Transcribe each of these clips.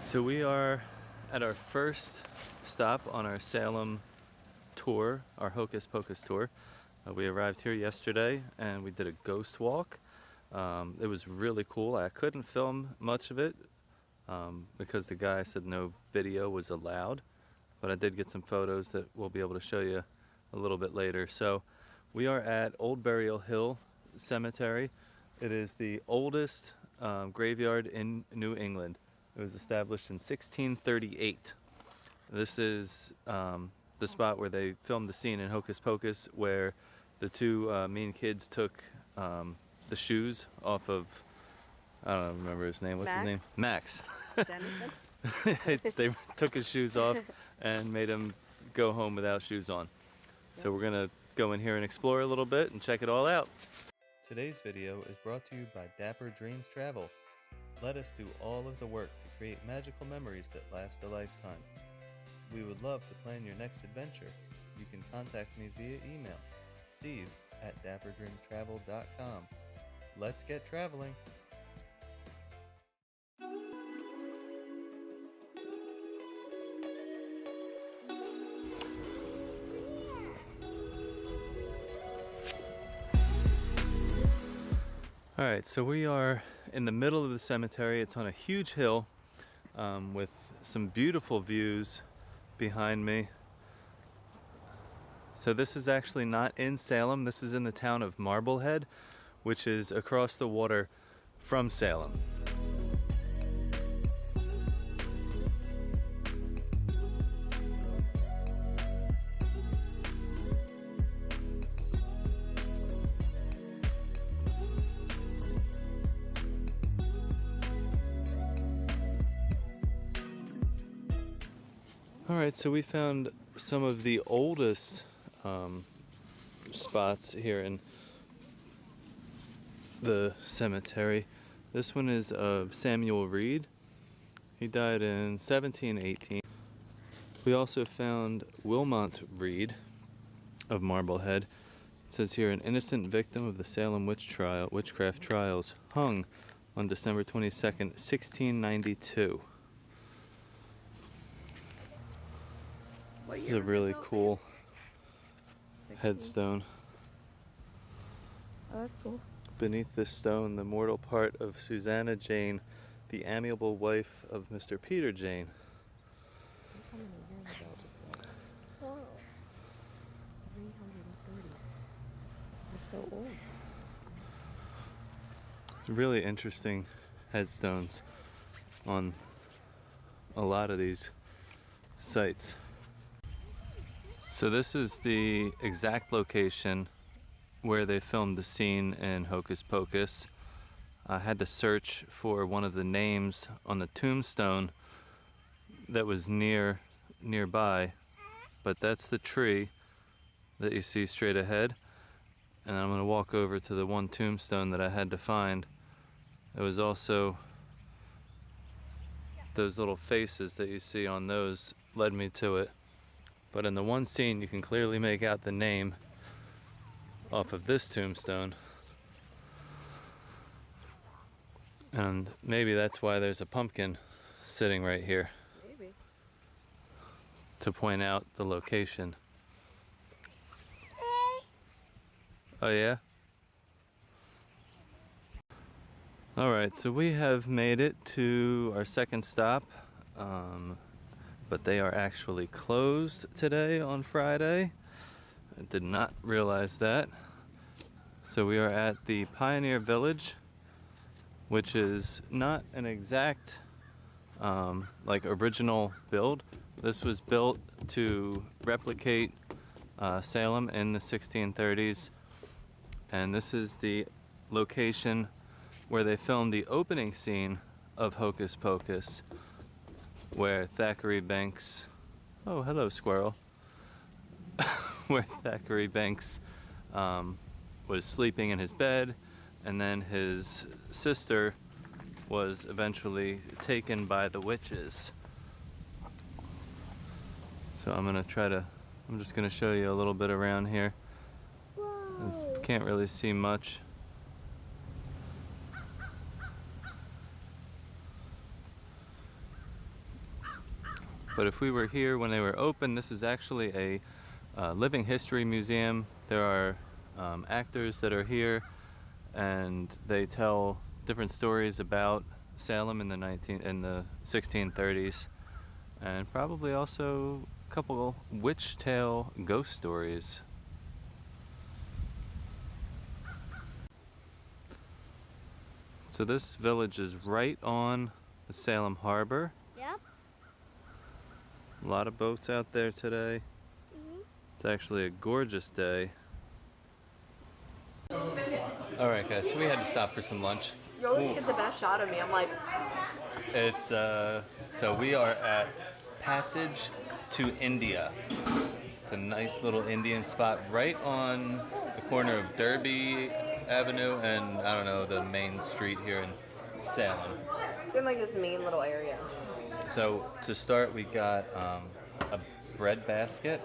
So we are at our first stop on our Salem tour, our Hocus Pocus tour. We arrived here yesterday and we did a ghost walk. It was really cool. I couldn't film much of it because the guy said no video was allowed, but I did get some photos that we'll be able to show you a little bit later. So we are at Old Burial Hill Cemetery. It is the oldest graveyard in New England. It was established in 1638. This is the spot where they filmed the scene in Hocus Pocus where the two mean kids took the shoes off of, I don't remember his name. What's his name? Max. Dennison? They took his shoes off and made him go home without shoes on. So we're going to go in here and explore a little bit and check it all out. Today's video is brought to you by Dapper Dreams Travel. Let us do all of the work to create magical memories that last a lifetime. We would love to plan your next adventure. You can contact me via email, steve@dapperdreamtravel.com. Let's get traveling! Alright, so we are in the middle of the cemetery. It's on a huge hill with some beautiful views behind me. So this is actually not in Salem. This is in the town of Marblehead, which is across the water from Salem. Alright, so we found some of the oldest spots here in the cemetery. This one is of Samuel Reed. He died in 1718. We also found Wilmot Reed of Marblehead. It says here, an innocent victim of the Salem witchcraft trials, hung on December 22nd, 1692. This is a really cool headstone. Oh, that's cool. Beneath this stone, the mortal part of Susanna Jane, the amiable wife of Mr. Peter Jane. How many years ago was that? Oh, 330. That's so old. Really interesting headstones on a lot of these sites. So this is the exact location where they filmed the scene in Hocus Pocus. I had to search for one of the names on the tombstone that was nearby, but that's the tree that you see straight ahead. And I'm going to walk over to the one tombstone that I had to find. There was also those little faces that you see on those led me to it. But in the one scene, you can clearly make out the name off of this tombstone. And maybe that's why there's a pumpkin sitting right here. Maybe. To point out the location. Oh yeah? Alright, so we have made it to our second stop. But they are actually closed today on Friday. I did not realize that. So we are at the Pioneer Village, which is not an exact like original build. This was built to replicate Salem in the 1630s, and this is the location where they filmed the opening scene of Hocus Pocus, where Thackeray Banks, oh hello squirrel, where Thackeray Banks was sleeping in his bed, and then his sister was eventually taken by the witches. So I'm just gonna show you a little bit around here. Can't really see much. But if we were here when they were open, this is actually a living history museum. There are actors that are here, and they tell different stories about Salem in the 1630s, and probably also a couple witch tale ghost stories. So this village is right on the Salem Harbor. Yep. A lot of boats out there today. It's actually a gorgeous day. Alright guys, so we had to stop for some lunch. You always get the best shot of me. I'm like, It's so we are at Passage to India. It's a nice little Indian spot right on the corner of Derby Avenue and I don't know, the main street here in Salem. it's in like this main little area. So to start, we got a bread basket,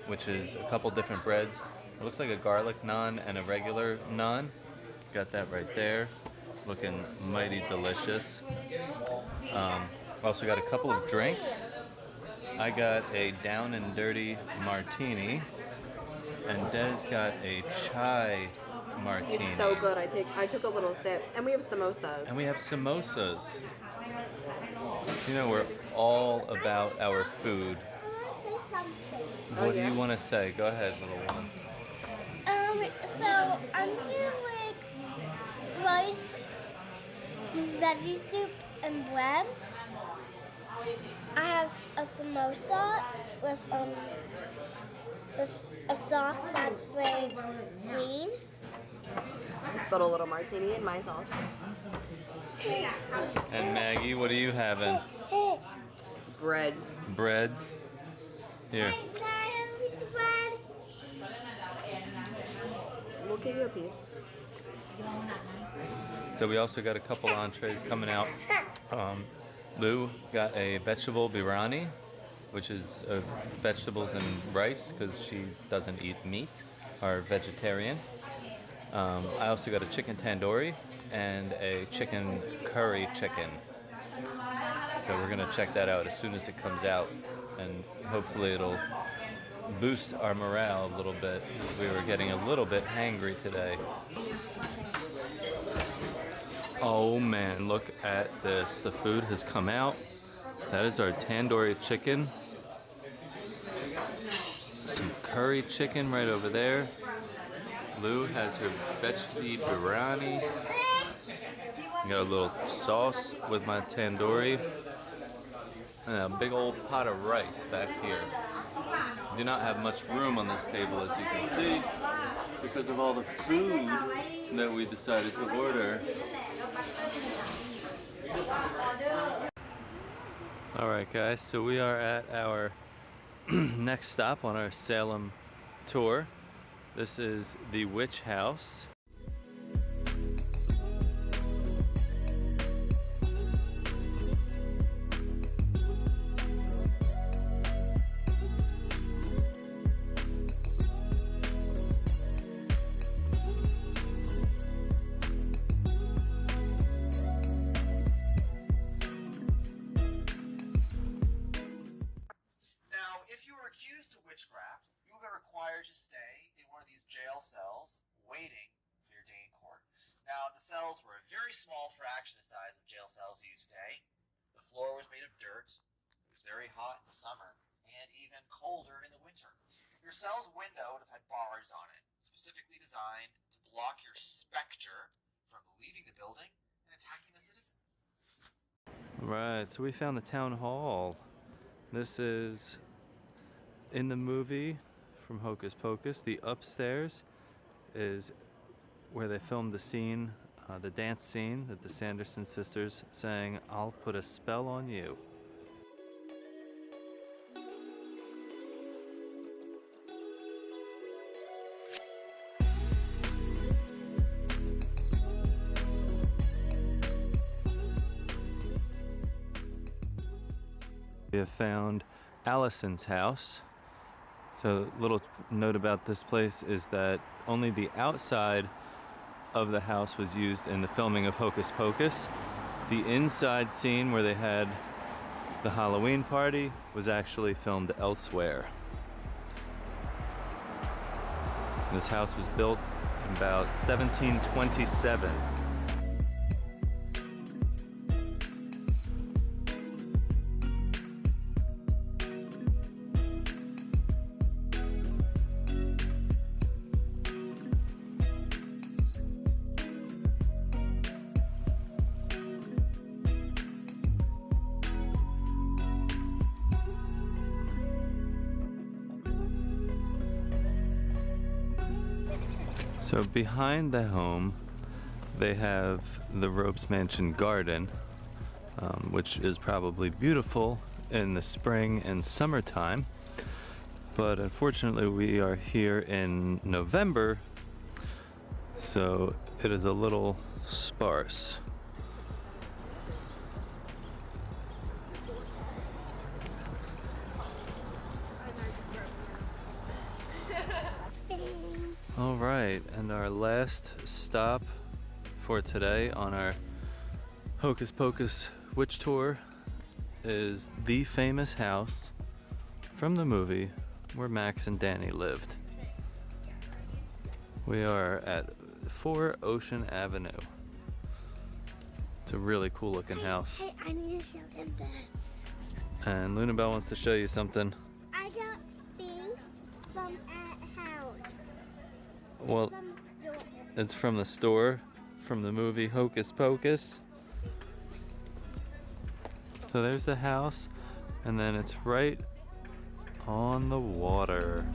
which is a couple different breads. It looks like a garlic naan and a regular naan. Got that right there, looking mighty delicious. Also got a couple of drinks. I got a down and dirty martini, and Des got a chai martini. It's so good. I took a little sip, and we have samosas. And we have samosas. You know, we're all about our food. What do you want to say? Go ahead, little one. So I'm here with rice, veggie soup, and bread. I have a samosa with a sauce that's very green. I spilled a little martini in my sauce. And Maggie, what are you having? Breads. Breads. Here. Can I have a piece of bread? We'll give you a piece. So we also got a couple entrees coming out. Lou got a vegetable biryani, which is vegetables and rice because she doesn't eat meat, or vegetarian. I also got a chicken tandoori and a chicken curry chicken. So we're gonna check that out as soon as it comes out, and hopefully it'll boost our morale a little bit. We were getting a little bit hangry today. Oh man, look at this. The food has come out. That is our tandoori chicken. Some curry chicken right over there. Lou has her veggie biryani. Got a little sauce with my tandoori. And a big old pot of rice back here. We do not have much room on this table, as you can see, because of all the food that we decided to order. Alright guys, so we are at our next stop on our Salem tour. This is the Witch House. witchcraft, you will be required to stay in one of these jail cells waiting for your day in court. Now, the cells were a very small fraction of the size of jail cells used today. The floor was made of dirt. It was very hot in the summer and even colder in the winter. Your cell's window would have had bars on it, specifically designed to block your specter from leaving the building and attacking the citizens. Right, so we found the town hall. This is in the movie from Hocus Pocus. The upstairs is where they filmed the scene, the dance scene that the Sanderson sisters sang, "I'll put a spell on you." We have found Allison's house. So a little note about this place is that only the outside of the house was used in the filming of Hocus Pocus. The inside scene where they had The Halloween party was actually filmed elsewhere. This house was built in about 1727. So behind the home, they have the Ropes Mansion garden, which is probably beautiful in the spring and summertime. But unfortunately, we are here in November, so it is a little sparse. All right, and our last stop for today on our Hocus Pocus witch tour is the famous house from the movie where Max and Danny lived. We are at 4 Ocean Avenue. It's a really cool looking house. Hey, I need to show them this. And Lunabelle wants to show you something. I got things from a house. Well, From the store. it's from the store, from the movie Hocus Pocus. So there's the house, and then it's right on the water.